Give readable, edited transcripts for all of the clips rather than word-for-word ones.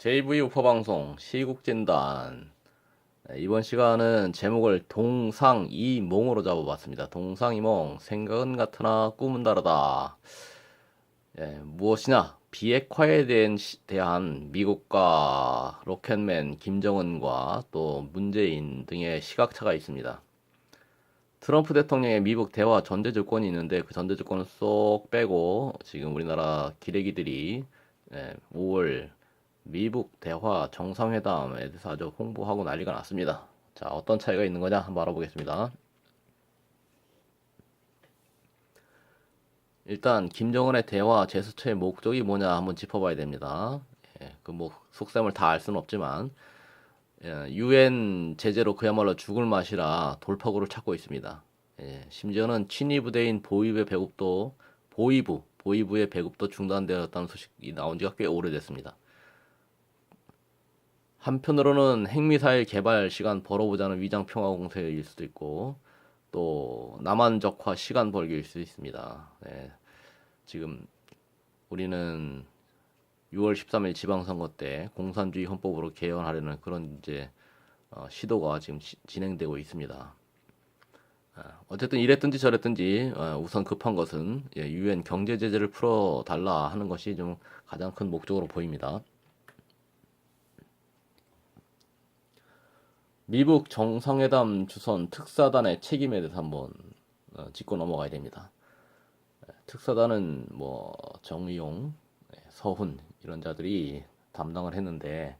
JV 우파방송 시국진단. 이번 시간은 제목을 동상이몽으로 잡아봤습니다. 동상이몽, 생각은 같으나 꿈은 다르다. 무엇이냐? 비핵화에 대한 미국과 로켓맨 김정은과 또 문재인 등의 시각차가 있습니다. 트럼프 대통령의 미국 대화 전제 조건이 있는데 그 전제 조건을 쏙 빼고 지금 우리나라 기레기들이 5월 미국 대화 정상회담에 대해서 아주 홍보하고 난리가 났습니다. 자, 어떤 차이가 있는 거냐 한번 알아보겠습니다. 일단 김정은의 대화 제스처의 목적이 뭐냐 한번 짚어봐야 됩니다. 그 뭐 속셈을 다 알 수는 없지만 유엔 제재로 그야말로 죽을 맛이라 돌파구를 찾고 있습니다. 심지어는 친위 부대인 보위부의 배급도 중단되었다는 소식이 나온 지가 꽤 오래됐습니다. 한편으로는 핵미사일 개발 시간 벌어보자는 위장 평화 공세일 수도 있고 또 남한적화 시간 벌기일 수도 있습니다. 지금 우리는 6월 13일 지방선거 때 공산주의 헌법으로 개헌하려는 그런 이제 시도가 지금 진행되고 있습니다. 어쨌든 이랬든지 저랬든지 우선 급한 것은 유엔 경제 제재를 풀어 달라 하는 것이 좀 가장 큰 목적으로 보입니다. 미국 정상회담 주선 특사단의 책임에 대해서 한번 짚고 넘어가야 됩니다. 특사단은 뭐 정의용, 서훈 이런 자들이 담당을 했는데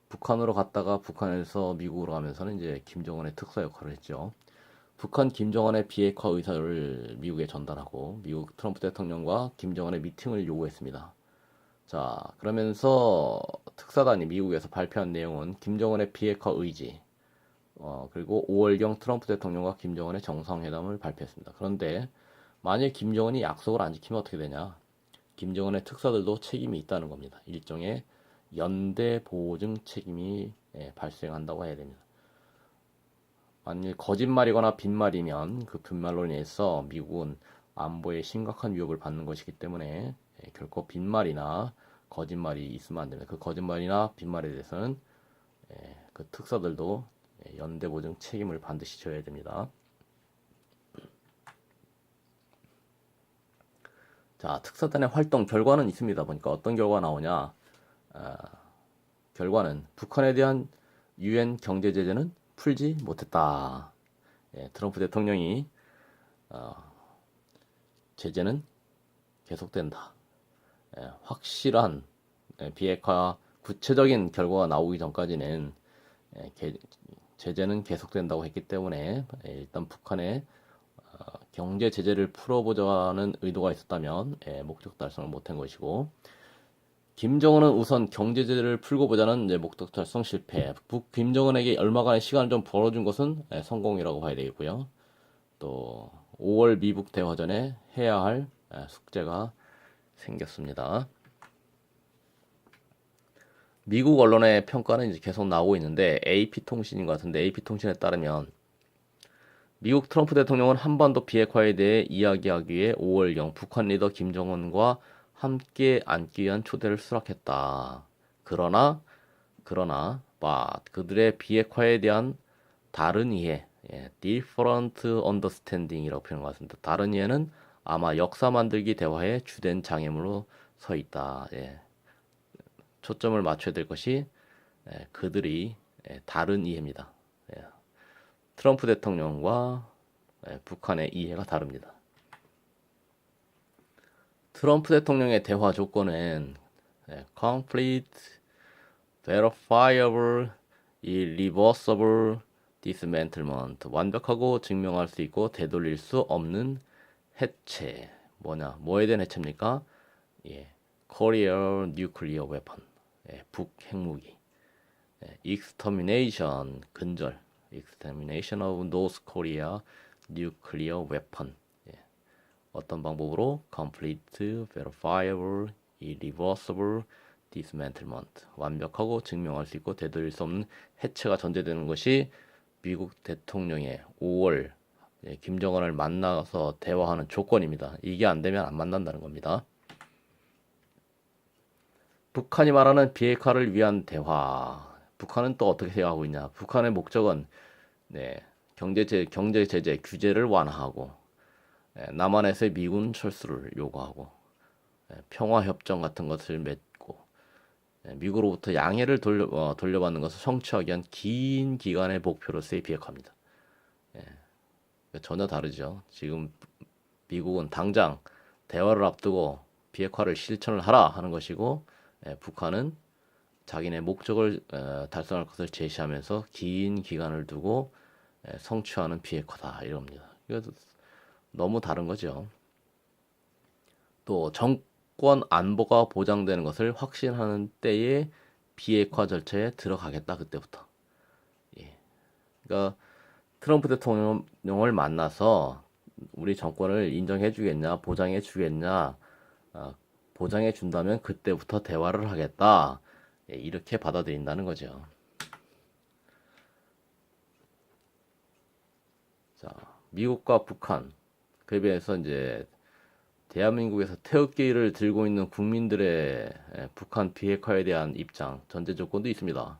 북한으로 갔다가 북한에서 미국으로 가면서는 이제 김정은의 특사 역할을 했죠. 북한 김정은의 비핵화 의사를 미국에 전달하고 미국 트럼프 대통령과 김정은의 미팅을 요구했습니다. 자, 그러면서 특사단이 미국에서 발표한 내용은 김정은의 비핵화 의지, 그리고 5월경 트럼프 대통령과 김정은의 정상회담을 발표했습니다. 그런데 만약 김정은이 약속을 안 지키면 어떻게 되냐? 김정은의 특사들도 책임이 있다는 겁니다. 일종의 연대 보증 책임이 발생한다고 해야 됩니다. 만약 거짓말이거나 빈말이면 그 빈말로 인해서 미국은 안보에 심각한 위협을 받는 것이기 때문에 결코 빈말이나 거짓말이 있으면 안 됩니다. 그 거짓말이나 빈말에 대해서는 그 특사들도 연대 보증 책임을 반드시 져야 됩니다. 자, 특사단의 활동 결과는 있습니다. 보니까 어떤 결과가 나오냐? 결과는 북한에 대한 유엔 경제 제재는 풀지 못했다. 트럼프 대통령이 제재는 계속된다. 확실한 비핵화 구체적인 결과가 나오기 전까지는 제재는 계속된다고 했기 때문에 일단 북한의 경제 제재를 풀어보자는 의도가 있었다면 목적 달성을 못한 것이고 김정은은 우선 경제 제재를 풀고 보자는 목적 달성 실패. 김정은에게 얼마간의 시간을 좀 벌어준 것은 성공이라고 봐야 되겠고요. 또 5월 미국 대화 전에 해야 할 숙제가 생겼습니다. 미국 언론의 평가는 이제 계속 나오고 있는데 AP통신인 것 같은데 AP통신에 따르면 미국 트럼프 대통령은 한반도 비핵화에 대해 이야기하기 위해 5월경 북한 리더 김정은과 함께 앉기 위한 초대를 수락했다. 그러나 그들의 비핵화에 대한 다른 이해, different understanding이라고 표현한 것 같습니다. 다른 이해는 아마 역사 만들기 대화의 주된 장애물로 서 있다. 초점을 맞춰야 될 것이 그들이 다른 이해입니다. 트럼프 대통령과 북한의 이해가 다릅니다. 트럼프 대통령의 대화 조건은 complete, verifiable, irreversible dismantlement, 완벽하고 증명할 수 있고 되돌릴 수 없는 해체. 뭐에 대한 해체입니까? Korea nuclear weapon, 북 핵무기. extermination, 근절. extermination of North Korea nuclear weapon. 어떤 방법으로 complete, verifiable, irreversible dismantlement, 완벽하고 증명할 수 있고 되돌릴 수 없는 해체가 전제되는 것이 미국 대통령의 5월 김정은을 만나서 대화하는 조건입니다. 이게 안 되면 안 만난다는 겁니다. 북한이 말하는 비핵화를 위한 대화. 북한은 또 어떻게 생각하고 있냐? 북한의 목적은 네, 경제 제재 규제를 완화하고 남한에서의 미군 철수를 요구하고 평화 협정 같은 것을 맺고 미국으로부터 양해를 돌려받는 것을 성취하기 위한 긴 기간의 목표로서의 비핵화입니다. 전혀 다르죠. 지금 미국은 당장 대화를 앞두고 비핵화를 실천을 하라 하는 것이고 북한은 자기네 목적을 달성할 것을 제시하면서 긴 기간을 두고 성취하는 비핵화다 이럽니다. 이거 너무 다른 거죠. 또 정권 안보가 보장되는 것을 확신하는 때에 비핵화 절차에 들어가겠다 그때부터. 예. 그러니까 트럼프 대통령을 만나서 우리 정권을 인정해 주겠냐, 보장해 주겠냐, 보장해 준다면 그때부터 대화를 하겠다. 예, 이렇게 받아들인다는 거죠. 자, 미국과 북한, 그에 비해서 이제 대한민국에서 태극기를 들고 있는 국민들의 북한 비핵화에 대한 입장, 전제 조건도 있습니다.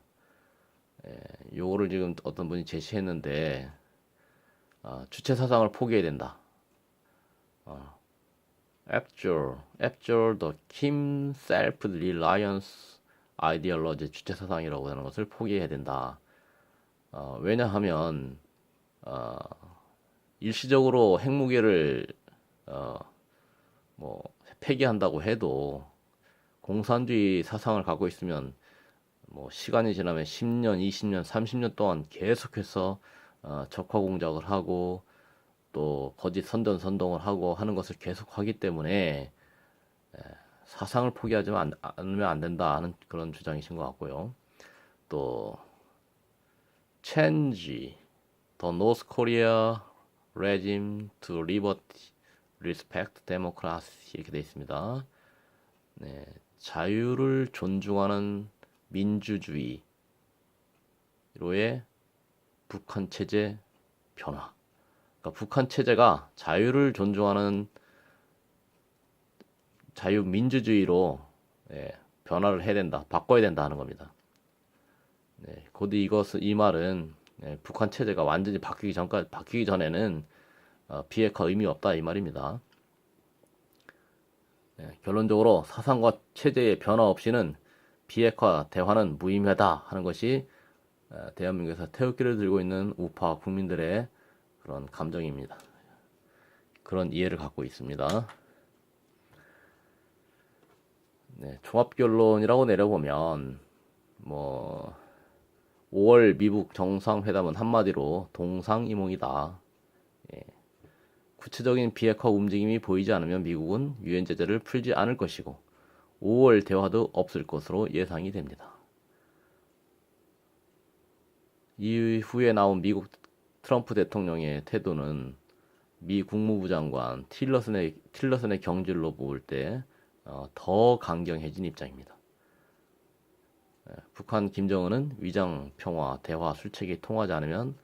요거를 지금 어떤 분이 제시했는데, 주체 사상을 포기해야 된다. After the Kim Self-Reliance Ideology 주체 사상이라고 하는 것을 포기해야 된다. 왜냐하면 일시적으로 핵무기를 뭐 폐기한다고 해도 공산주의 사상을 갖고 있으면 뭐 시간이 지나면 10년, 20년, 30년 동안 계속해서 적화 공작을 하고 또 거짓 선동을 하고 하는 것을 계속 하기 때문에 사상을 포기하지 않으면 안 된다 하는 그런 주장이신 것 같고요. 또 change the North Korea regime to liberty, respect, democracy 이렇게 되어 있습니다. 네, 자유를 존중하는 민주주의로의 북한 체제 변화. 그러니까 북한 체제가 자유를 존중하는 자유민주주의로 변화를 해야 된다, 바꿔야 된다 하는 겁니다. 네, 곧 이 말은 북한 체제가 완전히 바뀌기 전에는 비핵화 의미 없다 이 말입니다. 결론적으로 사상과 체제의 변화 없이는 비핵화 대화는 무의미하다 하는 것이 대한민국에서 태극기를 들고 있는 우파 국민들의 그런 감정입니다. 그런 이해를 갖고 있습니다. 네, 종합결론이라고 내려보면 뭐 5월 미국 정상회담은 한마디로 동상이몽이다. 구체적인 비핵화 움직임이 보이지 않으면 미국은 유엔 제재를 풀지 않을 것이고 5월 대화도 없을 것으로 예상이 됩니다. 이후에 나온 미국 트럼프 대통령의 태도는 미 국무부 장관 틸러슨의 경질로 볼 때 더 강경해진 입장입니다. 북한 김정은은 위장 평화, 대화, 술책이 통하지 않으면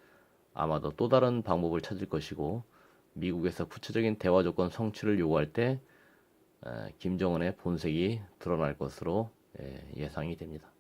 아마도 또 다른 방법을 찾을 것이고 미국에서 구체적인 대화 조건 성취를 요구할 때 김정은의 본색이 드러날 것으로 예상이 됩니다.